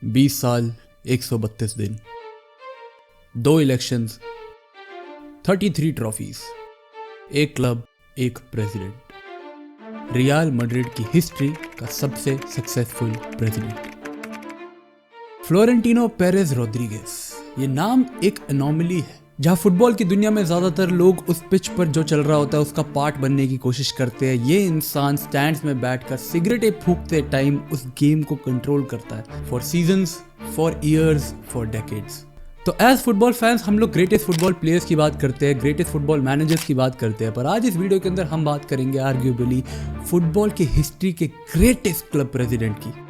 20 साल 132 दिन, 2 elections, 33 trophies, एक क्लब, एक प्रेसिडेंट, रियल मैड्रिड की हिस्ट्री का सबसे successful president, Florentino Perez Rodriguez. ये नाम एक एनोमली है जहां फुटबॉल की दुनिया में ज्यादातर लोग उस पिच पर जो चल रहा होता है उसका पार्ट बनने की कोशिश करते हैं। ये इंसान स्टैंड्स में बैठकर सिगरेटें फूंकते टाइम उस गेम को कंट्रोल करता है for seasons, for years, for decades. तो एज फुटबॉल फैंस हम लोग ग्रेटेस्ट फुटबॉल प्लेयर्स की बात करते हैं, ग्रेटेस्ट फुटबॉल मैनेजर्स की बात करते हैं, पर आज इस वीडियो के अंदर हम बात करेंगे आर्ग्यूबली फुटबॉल की हिस्ट्री के ग्रेटेस्ट क्लब प्रेसिडेंट की।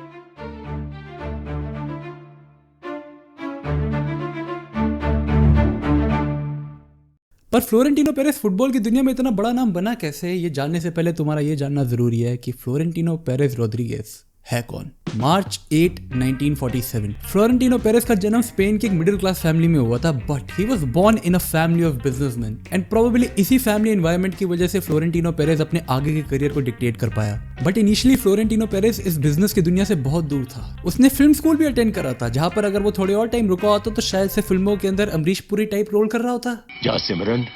पर फ्लोरेंटिनो पेरेज फुटबॉल की दुनिया में इतना बड़ा नाम बना कैसे, ये जानने से पहले तुम्हारा ये जानना जरूरी है कि फ्लोरेंटिनो पेरेज रोड्रिगेज है कौन। मार्च 8, 1947 फ्लोरेंटिनो पेरेज का जन्म स्पेन की एक मिडिल क्लास फैमिली में हुआ था, but he was born in a family of businessman and probably इसी फैमिली एनवायरनमेंट की वजह से फ्लोरेंटिनो पेरेज अपने आगे के करियर को डिक्टेट कर पाया। बट इनिशियली फ्लोरेंटिनो पेरेज इस बिजनेस की दुनिया से बहुत दूर था। उसने फिल्म स्कूल भी अटेंड करा था, जहां पर अगर वो थोड़े और टाइम रुका होता तो शायद से फिल्मों के अंदर अमरीश पुरी टाइप रोल कर रहा होता। जा सिमरन,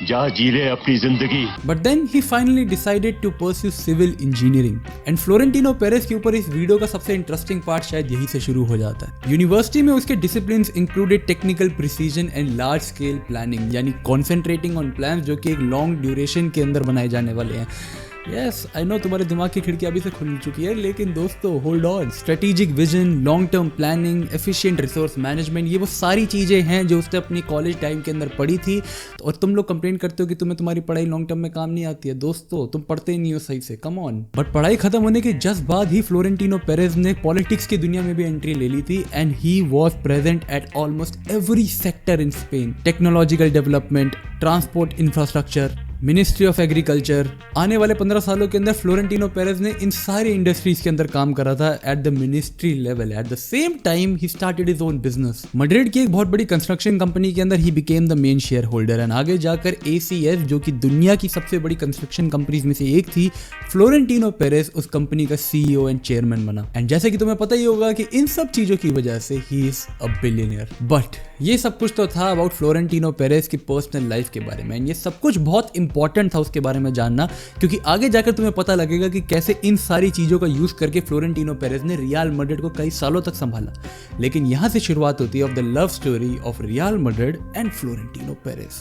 जा जी ले अपनी जिंदगी। But then he finally decided to pursue civil engineering and Florentino Perez के ऊपर इस वीडियो का सबसे इंटरेस्टिंग पार्ट शायद यही से शुरू हो जाता है। यूनिवर्सिटी में उसके disciplines included technical precision and large scale planning, यानी कॉन्सेंट्रेटिंग ऑन प्लान्स जो कि एक लॉन्ग ड्यूरेशन के अंदर बनाए जाने वाले हैं। यस आई नो तुम्हारे दिमाग की खिड़की अभी से खुल चुकी है, लेकिन दोस्तों hold on. Strategic vision, long term planning, efficient resource management, ये वो सारी चीज़ें हैं जो उसने अपनी कॉलेज टाइम के अंदर पढ़ी थी। और तुम लोग कंप्लेंट करते हो कि तुम्हारी पढ़ाई लॉन्ग टर्म में काम नहीं आती है। दोस्तों तुम पढ़ते ही नहीं हो सही से, कम ऑन। बट पढ़ाई खत्म होने के जस्ट बाद ही फ्लोरेंटिनो पेरेज ने पॉलिटिक्स की दुनिया में भी एंट्री ले ली थी and he was present at almost every sector in Spain. Technological development, transport infrastructure, ministry of agriculture. आने वाले 15 सालों के अंदर फ्लोरेंटिनो पेरेज ने इन सारी इंडस्ट्रीज के अंदर काम करा था at the ministry level. Eight the same time he started his own business. Madrid की एक बहुत बड़ी कंस्ट्रक्शन कंपनी के अंदर he became the main share holder and आगे जाकर ACS, जो कि दुनिया की सबसे बड़ी कंस्ट्रक्शन कंपनीज में से एक थी, फ्लोरेंटिनो पेरेज उस कंपनी का CEO एंड चेयरमैन बना। एंड जैसे कि तुम्हें पता ही होगा कि इन सब चीजों की वजह से he is a billionaire. But ये सब कुछ तो था अबाउट फ्लोरेंटिनो पेरेज की पर्सनल लाइफ के बारे में। ये सब कुछ बहुत इंपॉर्टेंट था उसके बारे में जानना, क्योंकि आगे जाकर तुम्हें पता लगेगा कि कैसे इन सारी चीजों का यूज करके फ्लोरेंटिनो पेरेज ने रियल मैड्रिड को कई सालों तक संभाला। लेकिन यहां से शुरुआत होती है of the love story of Real Madrid and Florentino Perez.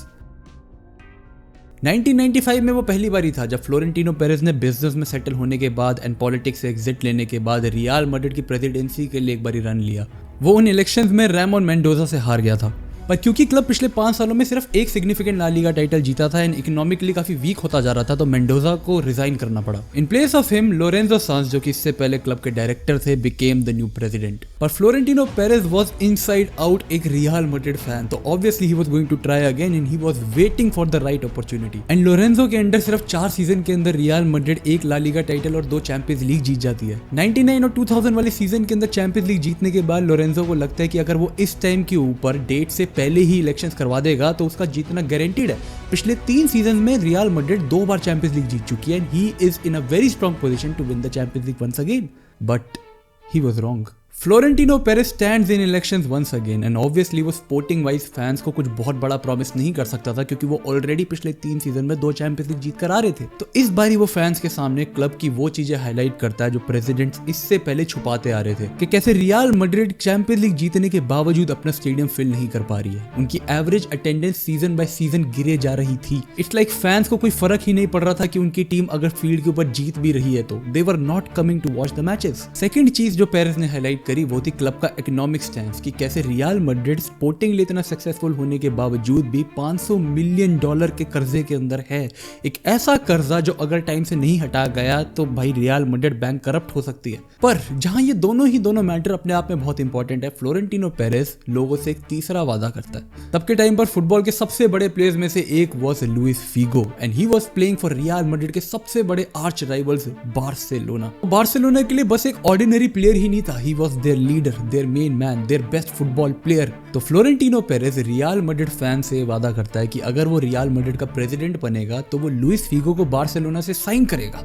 1995 में वो पहली बार ही था जब फ्लोरेंटिनो पेरेज ने बिजनेस में सेटल होने के बाद एंड पॉलिटिक्स से एग्जिट लेने के बाद रियल मैड्रिड की प्रेसिडेंसी के लिए एक बार रन लिया। वो उन इलेक्शंस में रामोन मेंडोजा से हार गया था, पर क्योंकि क्लब पिछले 5 सालों में सिर्फ एक सिग्निफिकेंट ला लीगा टाइटल जीता था एंड इकोनॉमिकली काफी वीक होता जा रहा था, तो मेंडोजा को रिजाइन करना पड़ा। In place of him Lorenzo Sanz, जो कि इससे पहले क्लब के डायरेक्टर थे, बिकेम द न्यू प्रेसिडेंट। पर Florentino Perez was inside out एक रियल मैड्रिड फैन, तो obviously he was going to try again and he was waiting for the right opportunity. And Lorenzo के under सिर्फ 4 season के अंदर real Madrid एक ला Liga title और 2 champions League जीत जाती है। 99 और 2000 वाले सीजन के अंदर चैंपियंस लीग जीतने के बाद लोरेंजो को लगता है कि अगर वो इस टाइम के ऊपर डेट से पहले ही इलेक्शन करवा देगा तो उसका जीतना गारंटीड है। पिछले 3 सीजन में रियल मैड्रिड 2 बार चैंपियंस लीग जीत चुकी है and he is in a very strong position to win the Champions League once again, but he was wrong. Florentino Perez stands in elections once again and obviously वो sporting wise fans को कुछ बहुत बड़ा promise नहीं कर सकता था, क्योंकि वो ऑलरेडी पिछले 3 सीजन में 2 चैंपियंस लीग जीत कर आ रहे थे। तो इस बारी वो फैंस के सामने क्लब की वो चीजें हाईलाइट करता है जो प्रेसिडेंट्स इससे पहले छुपाते आ रहे थे, कि कैसे रियल मैड्रिड चैंपियंस लीग जीतने के बावजूद अपना स्टेडियम फिल नहीं कर पा रही है। उनकी average attendance season by season गिरे जा रही थी। इट्स लाइक फैंस को कोई फर्क ही नहीं पड़ रहा था कि उनकी टीम अगर फील्ड के ऊपर जीत भी रही है तो they were not coming to watch the matches. Second चीज जो पेरेज ने हाईलाइट करी वो थी क्लब का इकोनॉमिक स्टैंस, कि कैसे रियल मैड्रिड स्पोर्टिंग लिए इतना सक्सेसफुल होने के बावजूद भी $500 मिलियन के कर्जे के अंदर है। एक ऐसा कर्जा जो अगर टाइम से नहीं हटा गया तो भाई रियल मैड्रिड बैंक करप्ट हो सकती है। पर जहां ये दोनों मैटर अपने आप में बहुत इंपॉर्टेंट है, फ्लोरेंटिनो पेरेज लोगों से एक तीसरा वादा करता है। तब के टाइम पर फुटबॉल के सबसे बड़े प्लेयर्स में से एक was Luis Figo and he was playing for Real Madrid के सबसे बड़े आर्च राइवल्स बार्सिलोना के लिए बस एक ऑर्डिनरी प्लेयर ही नहीं था, he was their leader, their main man, their best football player. तो Florentino Perez Real Madrid fan से वादा करता है कि अगर वो रियल मैड्रिड का प्रेसिडेंट बनेगा तो वो लुइस फीगो को बार्सिलोना से साइन करेगा।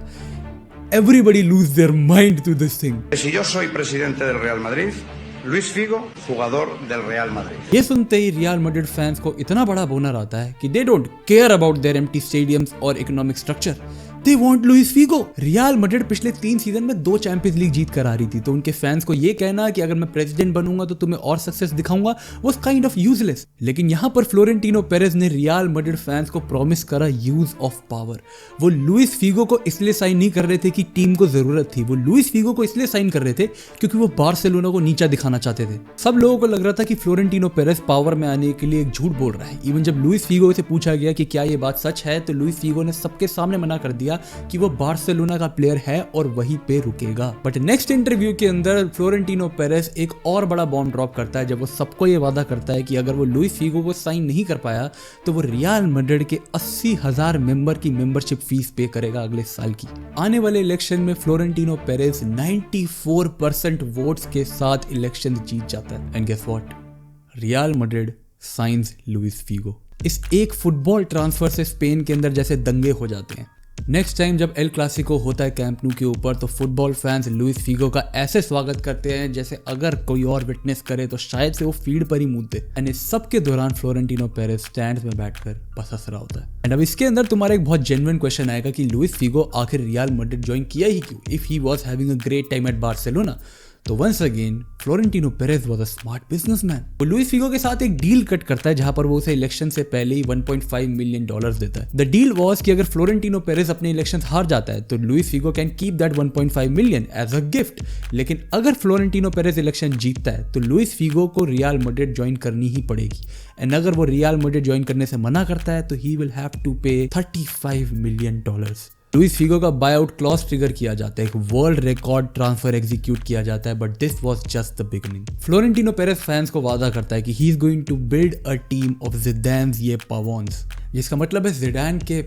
everybody lose their mind to this thing. Si yo soy presidente del Real Madrid, Luis Figo, jugador del Real Madrid. ये सुनते ही रियल मैड्रिड फैंस को इतना बड़ा बोनर आता है कि they don't care about their empty stadiums or economic structure. They want Luis Figo. Real Madrid पिछले 3 season में 2 चैंपियंस लीग जीत कर आ रही थी, तो उनके फैंस को ये कहना कि अगर मैं प्रेसिडेंट बनूंगा तो तुम्हें और सक्सेस दिखाऊंगा was kind of useless. लेकिन यहाँ पर फ्लोरेंटिनो पेरेज ने रियल मैड्रिड फैंस को प्रॉमिस करा यूज ऑफ पावर. वो लुइस फिगो को इसलिए साइन नहीं कर रहे थे कि टीम को जरूरत थी, वो लुइस फिगो को इसलिए साइन कर रहे थे क्योंकि वो बार्सिलोना को नीचा दिखाना चाहते थे. सब लोगों को लग रहा था कि फ्लोरेंटिनो पेरेज पावर में आने के लिए एक झूठ बोल रहा है. इवन जब लुइस फिगो से पूछा गया कि क्या ये बात सच है, तो लुइस फिगो ने सबके सामने मना कर दिया कि वो बार्सिलोना का प्लेयर है और वहीं पे रुकेगा. बट नेक्स्ट इंटरव्यू के अंदर फ्लोरेंटिनो पेरेज एक और बड़ा बॉम्ब ड्रॉप करता है, जब वो सबको ये वादा करता है कि अगर वो लुइस फिगो को साइन नहीं कर पाया तो वो रियल मैड्रिड के 80,000 मेंबर की मेंबरशिप फीस पे करेगा अगले साल की. आने वाले इलेक्शन में फ्लोरेंटिनो पेरेज 94% वोट्स के साथ इलेक्शन जीत जाता है. And guess what, Real Madrid signs Luis Figo. इस एक फुटबॉल ट्रांसफर से स्पेन के अंदर जैसे दंगे हो जाते हैं. नेक्स्ट टाइम जब एल क्लासिको होता है कैंप न्यू के ऊपर, तो फुटबॉल फैंस लुइस फिगो का ऐसे स्वागत करते हैं जैसे अगर कोई और विटनेस करे तो शायद से वो फील्ड पर ही मुंह दे. एंड इस सब के दौरान फ्लोरेंटिनो पेरेज स्टैंड्स में बैठकर बस हंस रहा होता है. एंड अब इसके अंदर तुम्हारा एक बहुत जेन्युइन क्वेश्चन आएगा कि लुइस फिगो आखिर रियल मैड्रिड ज्वाइन किया ही क्यों if he was having a great time at Barcelona. तो once again Florentino Perez was a smart businessman. वो लुइस फिगो के साथ एक डील कट करता है जहां पर वो उसे इलेक्शन से पहले ही $1.5 मिलियन देता है. द डील वाज कि अगर फ्लोरेंटिनो पेरेज अपने इलेक्शन हार जाता है तो Luis Figo can keep that 1.5 million as a gift. लेकिन अगर फ्लोरेंटिनो पेरेज इलेक्शन जीतता है तो लुइस फिगो को रियल मैड्रिड ज्वाइन करनी ही पड़ेगी. एंड अगर वो रियल मैड्रिड ज्वाइन करने से मना करता है तो ही विल हैव टू पे $35 मिलियन. लुइस फिगो का बायआउट क्लॉज ट्रिगर किया जाता है, एक वर्ल्ड रिकॉर्ड ट्रांसफर एग्जीक्यूट किया जाता है. But this was just the beginning. Florentino Perez fans को वादा करता है कि he is going to build a team of Zidanes ये पावोन्स, जिसका मतलब है जिडान के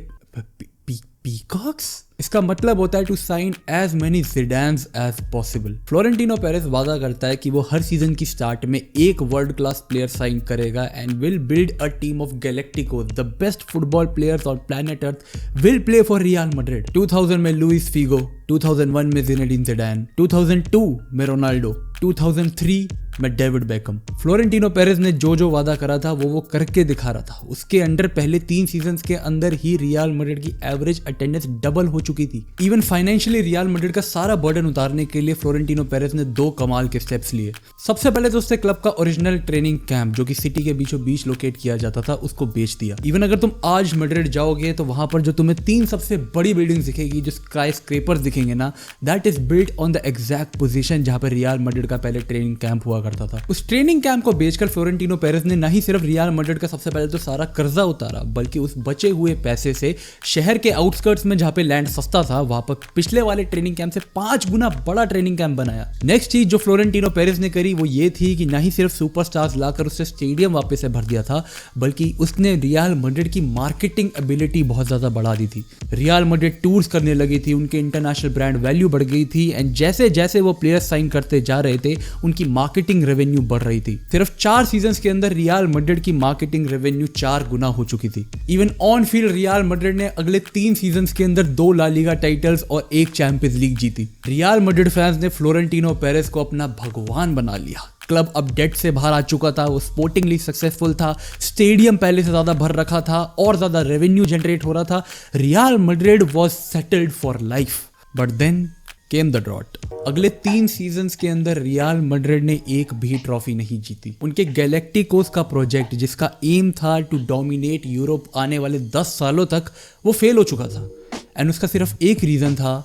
पीकॉक्स. इसका मतलब होता है to sign as many Zidanes as possible. Florentino Perez वादा करता है कि वो हर सीजन की स्टार्ट में एक वर्ल्ड क्लास प्लेयर साइन करेगा and will build a team of galacticos. The best football players on planet earth will play for Real Madrid. 2000 में लुइस फिगो, 2001 में ज़िनेडिन ज़िडान, 2002 में रोनाल्डो, 2003 में डेविड बेकम. फ्लोरेंटिनो पेरेज ने जो वादा करा था वो करके दिखा रहा था. उसके अंडर पहले 3 सीजन्स के अंदर ही रियल मैड्रिड की एवरेज अटेंडेंस डबल हो चुकी थी. इवन फाइनेंशियली रियल मैड्रिड का सारा बर्डन उतारने के लिए फ्लोरेंटिनो पेरेज ने 2 कमाल के स्टेप्स लिए. सबसे पहले तो उसने क्लब का ओरिजिनल ट्रेनिंग कैंप जो कि सिटी के बीचों बीच लोकेट किया जाता था उसको बेच दिया. इवन अगर तुम आज मैड्रिड जाओगे तो वहां पर जो तुम्हें 3 सबसे बड़ी बिल्डिंग दिखेगी, जो स्काई स्क्रेपर्स दिखेंगे ना, that is built on the exact position जहां पर रियल मैड्रिड का पहले ट्रेनिंग कैंप हुआ करता था. उस ट्रेनिंग कैंप को बेचकर फ्लोरेंटिनो पेरेज ने ना ही सिर्फ रियल मैड्रिड का सबसे पहले तो सारा कर्जा उतारा, बल्कि उस बचे हुए पैसे से शहर के आउटस्कर्ट्स में जहां पे लैंड सस्ता था वहां पर पिछले वाले ट्रेनिंग कैंप से 5 गुना बड़ा ट्रेनिंग कैंप बनाया. नेक्स्ट चीज जो फ्लोरेंटिनो पेरेज ने करी वो ये थी कि ना ही सिर्फ सुपरस्टार्स लाकर उससे स्टेडियम वापस से भर दिया था, बल्कि उसने रियल मैड्रिड की मार्केटिंग एबिलिटी बहुत ज्यादा बढ़ा दी थी. रियल मैड्रिड टूर्स करने लगी थी, उनके इंटरनेशनल ब्रांड वैल्यू बढ़ गई थी एंड जैसे जैसे वो प्लेयर्स साइन करते जा रहे थे उनकी मार्केटिंग रेवेन्यू बढ़ रही थी. सिर्फ 4 सीजन्स के अंदर रियल मैड्रिड की मार्केटिंग रेवेन्यू 4 गुना हो चुकी थी. Even on field real Madrid ने अगले 3 सीजन्स के अंदर 2 ला लीगा टाइटल्स और 1 चैंपियंस लीग जीती. रियल मैड्रिड फैंस ने फ्लोरेंटिनो पेरेज को अपना भगवान बना लिया. क्लब अब डेट से बाहर आ चुका था, वो स्पोर्टिंगली सक्सेसफुल था, स्टेडियम पहले से ज्यादा भर रखा था और ज्यादा रेवेन्यू जनरेट हो रहा था. Real Madrid was settled for life. But then came the drought. अगले 3 सीजन्स के अंदर रियल मैड्रिड ने एक भी ट्रॉफी नहीं जीती. उनके गैलेक्टिकोस का प्रोजेक्ट जिसका एम था टू डोमिनेट यूरोप आने वाले 10 सालों तक, वो फेल हो चुका था. एंड उसका सिर्फ एक रीजन था,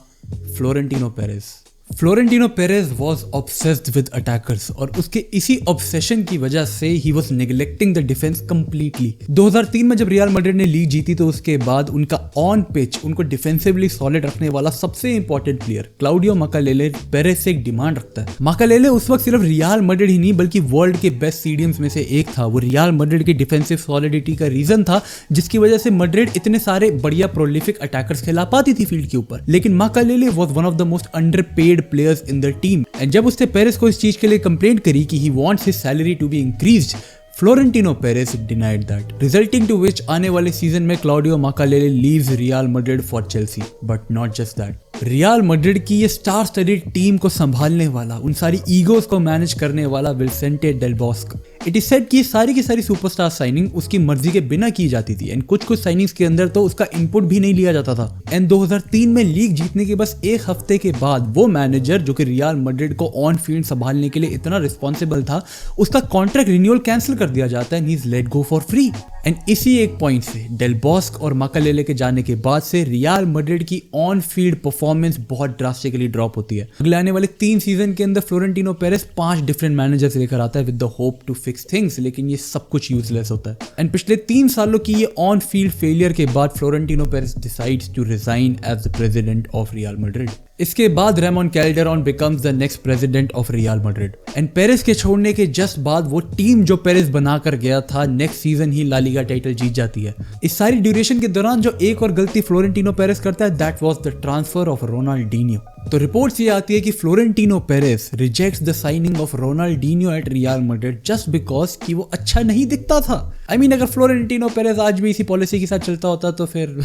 Florentino Perez. Florentino Perez was obsessed with attackers और उसके इसी ऑब्सेशन की वजह से he was neglecting the defence completely. 2003 में जब रियल मैड्रिड ने लीग जीती तो उसके बाद उनका ऑन पिच उनको डिफेंसिवली सॉलिड रखने वाला सबसे इंपॉर्टेंट प्लेयर क्लाउडियो माकालेले पेरेज से एक डिमांड रखता है. माकालेले उस वक्त सिर्फ रियल मैड्रिड ही नहीं बल्कि वर्ल्ड के बेस्ट सीडियम्स में से एक था. वो रियल मैड्रिड की डिफेंसिव सॉलिडिटी का रीजन था जिसकी वजह से मैड्रिड इतने सारे बढ़िया प्रोलिफिक अटैकर्स खिला पाती थी फील्ड के ऊपर. लेकिन Makelele was one of the most underpaid players in the team. And जब उसने पेरेज को इस चीज के लिए कंप्लेंट करी कि he wants his salary to be increased, Florentino Perez denied that, resulting to which आने वाले सीजन में Claudio Makelele leaves Real Madrid for Chelsea. But not just that. Real Madrid की ये स्टार स्टडीड टीम को संभालने वाला, उन सारी ईगोज को मैनेज करने वाला Vicente del बॉस्क। It is said कि सारी की सारी सुपरस्टार साइनिंग उसकी मर्जी के बिना की जाती थी एंड कुछ साइनिंग्स के अंदर तो उसका इनपुट भी नहीं लिया जाता था। एंड 2003 में लीग जीतने के बस एक हफ्ते के बाद वो मैनेजर जो कि रियल मैड्रिड को ऑन फील्ड संभालने के लिए इतना रिस्पॉन्सिबल था, उसका कॉन्ट्रैक्ट रिन्यूअल कैंसिल कर दिया जाता है and he is let go for free. And इसी एक पॉइंट से डेल बॉस्क और माकालेले के जाने के बाद से रियल मैड्रिड की ऑन फील्ड परफॉर्मेंस बहुत ड्रास्टिकली ड्रॉप होती है। अगले आने वाले 3 सीजन के अंदर फ्लोरेंटिनो पेरेस 5 डिफरेंट मैनेजर्स लेकर आता है with the hope to fix things, लेकिन ये सब कुछ यूजलेस होता है। एंड पिछले 3 सालों की ये ऑन फील्ड फेलियर के बाद Florentino Perez decides to resign as the president of Real Madrid. इसके बाद Ramon Calderon becomes the next president of Real Madrid. And Perez के छोड़ने के जस्ट बाद वो टीम जो पेरेस बनाकर गया था नेक्स्ट सीजन ही ला लीगा टाइटल जीत जाती है। इस सारी ड्यूरेशन के दौरान जो एक और गलती फ्लोरेंटिनो पेरेस करता है, that was the transfer of Ronaldinho. तो रिपोर्ट्स ये आती है कि Florentino Perez rejects the signing of Ronaldinho at Real Madrid just because कि वो अच्छा नहीं दिखता था। आई मीन अगर फ्लोरेंटिनो पेरेस आज भी इसी पॉलिसी के साथ चलता होता तो फिर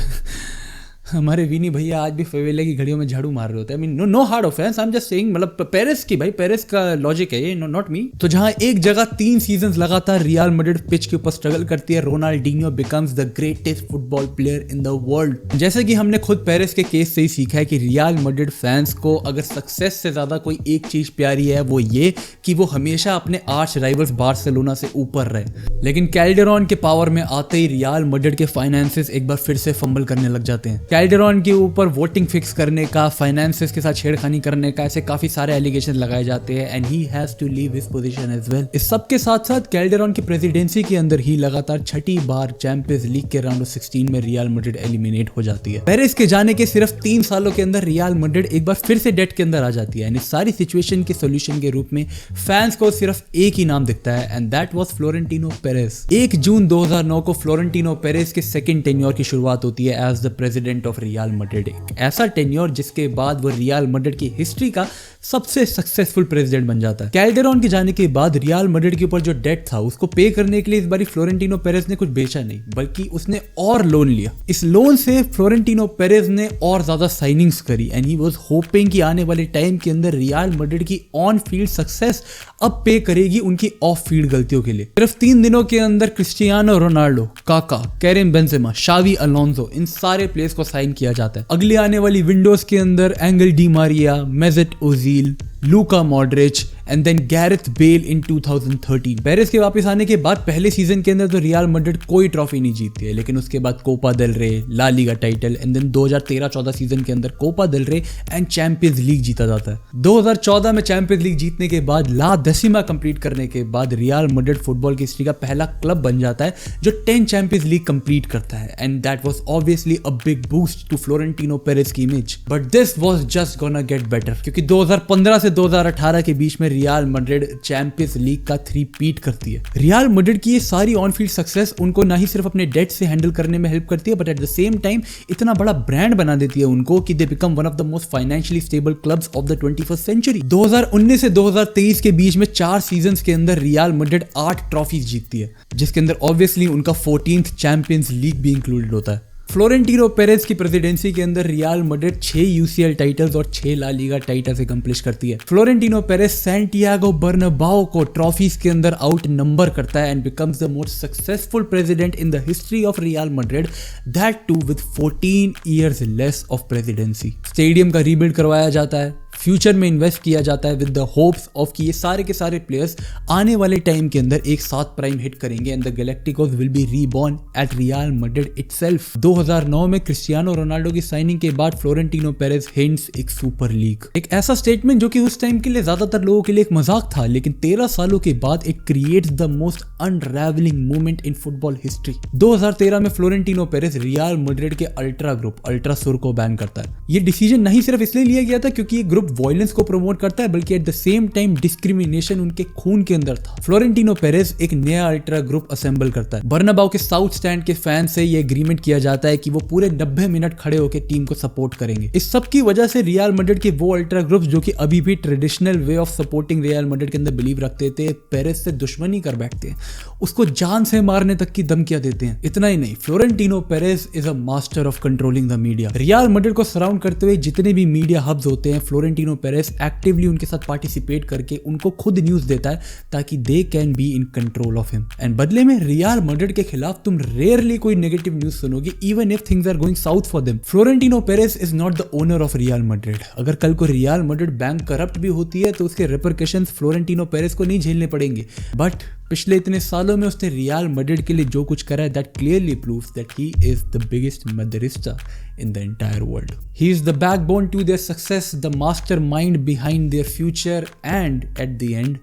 हमारे विनी भैया आज भी फेवेले की घड़ियों में झाड़ू मार रहे होते हैं। I mean no hard offense, I am just saying, मतलब पेरेस की भाई, पेरेस का लॉजिक है ये, नॉट मी। तो जहां एक जगह 3 सीजंस लगातार रियल मैड्रिड पिच के ऊपर स्ट्रगल करती है, Ronaldinho becomes the greatest football player in the world. जैसे कि हमने खुद पेरेस के केस से ही सीखा है कि रियल मैड्रिड फैंस को अगर सक्सेस से ज्यादा कोई एक चीज प्यारी है वो ये कि वो हमेशा अपने आर्च राइवल्स बार्सिलोना से ऊपर रहे। लेकिन कैल्डेरॉन के पावर में आते ही रियल मैड्रिड के फाइनेंसेस एक बार फिर से फंबल करने लग जाते हैं। कैल्डेरॉन के ऊपर वोटिंग फिक्स करने का, फाइनेंसेस के साथ छेड़खानी करने का, ऐसे काफी सारे एलिगेशन लगाए जाते हैं and he has to leave his position as well. इस सब के साथ साथ कैल्डेरॉन की प्रेसिडेंसी के अंदर ही लगातार 6ठी बार चैंपियंस लीग के राउंड ऑफ 16 में रियल मैड्रिड एलिमिनेट हो जाती है। पेरेस के जाने के सिर्फ 3 सालों के अंदर रियल मैड्रिड एक बार फिर से डेट के अंदर आ जाती है एंड इस सारी सिचुएशन के सोल्यूशन के रूप में फैंस को सिर्फ एक ही नाम दिखता है and that was Florentino Perez. 1 जून 2009 को फ्लोरेंटिनो पेरेस के सेकंड टेन्योर की शुरुआत होती है as the president of Real Madrid. एक ऐसा टेन्योर जिसके बाद वो रियल मैड्रिड की हिस्ट्री का सबसे सक्सेसफुल प्रेसिडेंट बन जाता है। कैल्डेरॉन के जाने के बाद रियल मैड्रिड के ऊपर जो डेट था उसको पे करने के लिए इस बार फ्लोरेंटिनो पेरेस ने कुछ बेचा नहीं बल्कि उसने और लोन लिया। इस लोन से फ्लोरेंटिनो पेरेस ने और ज्यादा साइनिंग्स करी एंड ही वाज होपिंग कि आने वाले टाइम के अंदर रियल मैड्रिड की ऑन फील्ड सक्सेस अब पे करेगी उनकी ऑफ फील्ड गलतियों के लिए। सिर्फ 3 दिनों के अंदर क्रिस्टियानो रोनाल्डो, काका, कैरिम बेंजेमा, शावी अलोंसो, इन सारे प्लेयर्स को साइन किया जाता है। अगले आने वाली विंडोज के अंदर Angel Di Maria, Mesut Ozil, Luka Modric and then Gareth Bale in 2013। पेरेस के वापस आने के बाद पहले सीजन के अंदर तो रियल मैड्रिड कोई ट्रॉफी नहीं जीतती है, लेकिन उसके बाद Copa del Rey, La Liga title and then 2013-14 season के अंदर कोपा देल रे एंड चैंपियंस लीग जीता जाता है। 2014 में चैंपियंस लीग जीतने के बाद ला डेसिमा कंप्लीट करने के बाद रियल मैड्रिड फुटबॉल की हिस्ट्री का पहला क्लब बन जाता है जो 10 चैंपियंस लीग कंप्लीट करता है and that was obviously a big boost to Florentino Perez की image. But this was just gonna get better क्योंकि 2015 से 2018 के बीच में रियल मैड्रिड चैंपियंस लीग का 3-पीट करती है। रियल मैड्रिड की ये सारी ऑन फील्ड सक्सेस उनको ना ही सिर्फ अपने डेट से हैंडल करने में हेल्प करती है but at the same time इतना बड़ा ब्रांड बना देती है उनको कि they become one of the most financially stable clubs of the 21st century. 2019 से 2023 के बीच में 4 सीजंस के अंदर रियल मैड्रिड 8 ट्रॉफीज जीतती है जिसके अंदर ऑब्वियसली उनका 14th चैंपियंस लीग भी इंक्लूडेड होता है। फ्लोरेंटिनो पेरेस की प्रेसिडेंसी के अंदर रियल मैड्रिड 6 यूसीएल टाइटल्स और 6 ला लीगा टाइटल्स अकम्प्लिश करती है। फ्लोरेंटिनो पेरेस सैंटियागो बर्नाबाओ को ट्रॉफीज के अंदर आउट नंबर करता है and becomes the most successful president in the history of Real Madrid, that too with 14 years less of presidency. Stadium का rebuild करवाया जाता है, फ्यूचर में इन्वेस्ट किया जाता है विद द होप्स ऑफ कि ये सारे के सारे प्लेयर्स आने वाले टाइम के अंदर एक साथ प्राइम हिट करेंगे and the Galacticos will be reborn at Real Madrid itself. 2009 में क्रिस्टियानो रोनाल्डो की साइनिंग के बाद फ्लोरेंटिनो पेरेस हिंट्स एक सुपर लीग, एक ऐसा स्टेटमेंट जो कि उस टाइम के लिए ज्यादातर लोगों के लिए एक मजाक था लेकिन 13 सालों के बाद it creates the most unravelling movement in football history. 2013 में फ्लोरेंटिनो पेरेस रियल मैड्रिड के अल्ट्रा ग्रुप अल्ट्रा सुर को बैन करता है। ये डिसीजन नहीं सिर्फ इसलिए लिया गया था क्योंकि ये ग्रुप सिर्फ वायलेंस को प्रमोट करता है बल्कि eight the same time discrimination उनके खून के अंदर था। फ्लोरेंटिनो पेरेज एक नया अल्ट्रा ग्रुप असेंबल करता है। बर्नाबाउ के साउथ स्टैंड के फैन से ये एग्रीमेंट किया जाता है कि वो पूरे 90 मिनट खड़े होकर टीम को सपोर्ट करेंगे। इस सब की वजह से रियल मैड्रिड के वो अल्ट्रा ग्रुप्स जो कि अभी भी traditional way of supporting real Madrid के अंदर बिलीव रखते थे, पेरेज से दुश्मनी कर बैठते हैं, उसको जान से मारने तक की धमकियां देते हैं। इतना ही नहीं, Florentino Perez is a master of controlling the media. Real Madrid को सराउंड करते हुए जितने भी मीडिया हब्स होते हैं, फ्लोरेंटिनो पेरेज एक्टिवली उनके साथ पार्टिसिपेट करके उनको खुद न्यूज देता है ताकि they can be in control of him. And बदले में रियल मैड्रिड के खिलाफ तुम रेयरली कोई नेगेटिव न्यूज सुनोगे, even if things are going south for them. Florentino Perez is not the owner of Real Madrid. अगर कल को रियल मैड्रिड बैंक करप्ट भी होती है तो उसके रिपरकशंस फ्लोरेंटिनो पेरेज को नहीं झेलने पड़ेंगे। बट पिछले इतने सालों में उसने रियल मैड्रिड के लिए जो कुछ करा है, that clearly proves that he is the biggest Madridista in the entire world. He is the backbone to their success, the mastermind behind their future, and at the end,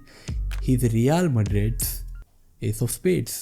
he's Real Madrid's ace of spades.